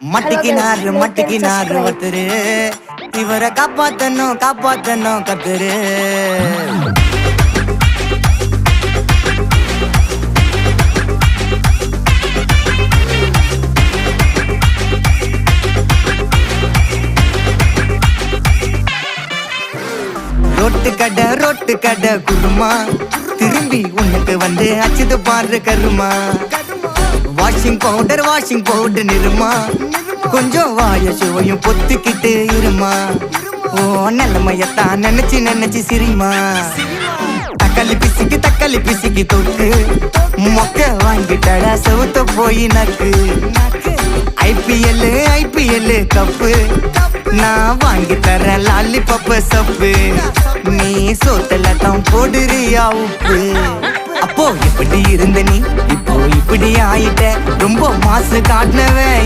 மட்டிக்கினாரு ஒருத்தரு இவரை காப்பாத்தணும் கத்துரு ரொட்டு கடை குருமா திரும்பி உனக்கு வந்து அச்சுது பாரு கருமா வாஷிங் பவுடர் நிறுமா கொஞ்சம் வாய சுவையும் பொத்துக்கிட்டு இருமா ஓ நிலைமையத்தான் நினைச்சு சிரிமா தக்காளி பிசிக்கி தொட்டு மொக்க வாங்கிட்டடா செவுத்த போய் நக்கு ஐபிஎல் கப்பு நான் வாங்கி தரேன் லாலிபப்பு சப்பு நீ சோத்தல தான் போடுறியா உப்பு அப்போ இப்படி இருந்த நீ இப்போ இப்படி ஆயிட்ட ரொம்ப மாசு காட்டினவன்